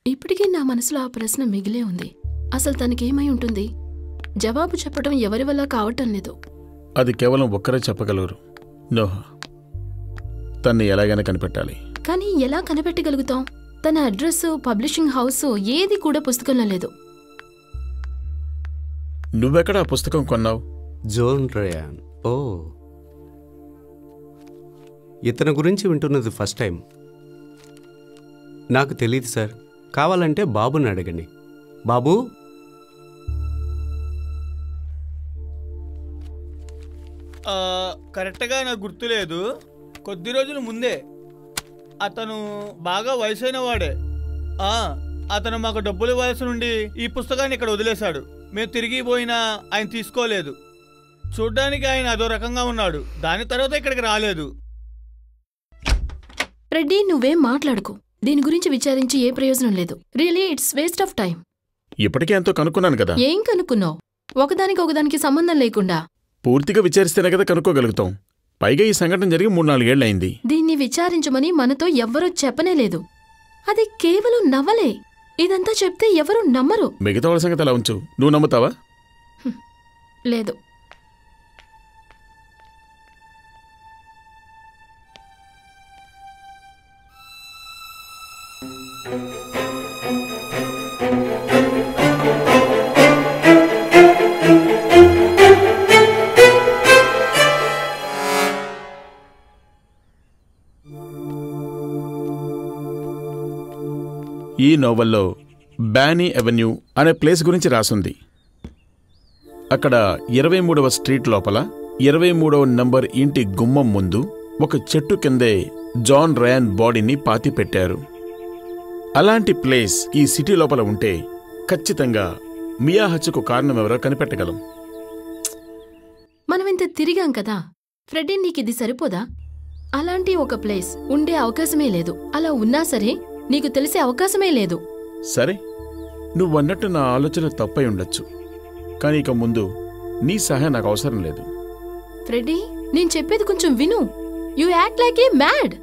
ఇప్పటికీ నా మనసులో ఆ ప్రశ్న మిగిలే ఉంది. అసలు తనకేమై ఉంటుంది? జవాబు చెప్పడం ఎవరి వల్ల కావటం లేదు. అది కేవలం ఒక్కరే చెప్పగలరు. నోహా, తన్ని ఎలాగైనా కనిపెట్టాలి. కానీ ఎలా కనిపెట్టగలుగుతాం? తన అడ్రస్, పబ్లిషింగ్ హౌస్ ఏది కూడా పుస్తకంలో లేదు. నువ్వెక్కడ ఆ పుస్తకం కొన్నావు? Zone rayon. ఓ, ఇతని గురించి వింటున్నది ఫస్ట్ టైం. నాకు తెలియదు సార్. కావాలంటే బాబుని అడగండి. బాబు, కరెక్ట్గా నాకు గుర్తులేదు. కొద్ది రోజుల ముందే అతను బాగా వయసైన వాడే. అతను మాకు డబ్బులు ఇవ్వాల్సి నుండి ఈ పుస్తకాన్ని ఇక్కడ వదిలేశాడు. మేము తిరిగి పోయినా ఆయన తీసుకోలేదు. చూడ్డానికి ఆయన అదో రకంగా ఉన్నాడు. దాని తర్వాత ఇక్కడికి రాలేదు. రెడ్డి, నువ్వేం మాట్లాడుకో. దీని గురించి విచారించి ఏ ప్రయోజనం లేదు. Really it's waste of time. ఇప్పటికే ఎంతో కనుక్కున్నాను కదా. ఏం కనుక్కున్నావు? ఒకదానికి సంబంధం లేకుండా. పూర్తిగా విచారిస్తేనే కదా కనుక్కోగలుగుతాం. పైగా ఈ సంఘటన జరిగి 3-4 ఏళ్లయింది. దీన్ని విచారించమని మనతో ఎవ్వరూ చెప్పనే లేదు. అది కేవలం నవలే. ఇదంతా చెప్తే ఎవరూ నమ్మరు. మిగతా వాళ్ళ సంగతి అలా ఉంచు. నువ్వు నమ్ముతావా? లేదు. ఈ నోవెల్లో బ్యానీ అవెన్యూ అనే ప్లేస్ గురించి రాసుంది. అక్కడ 23వ స్ట్రీట్ లోపల 23వ నంబర్ ఇంటి గుమ్మం ముందు ఒక చెట్టు కిందే జాన్ రయాన్ బాడీని పాతిపెట్టారు. అలాంటి ప్లేస్ ఈ సిటీ లోపల ఉంటే ఖచ్చితంగా మియా హత్యకు కారణమెవరో కనిపెట్టగలం. మనమింత తిరిగాం కదా ఫ్రెడ్డీ, నీకిది సరిపోదా? అలాంటి ఒక ప్లేస్ ఉండే అవకాశమే లేదు. అలా ఉన్నా సరే నీకు తెలిసే అవకాశమే లేదు. సరే, నువ్వన్నట్టు నా ఆలోచన తప్పై ఉండొచ్చు. కానీ ఇక ముందు నీ సహాయం నాకు అవసరం లేదు. ఫ్రెడ్డీ, నేను చెప్పేది కొంచెం విను. You act like A mad.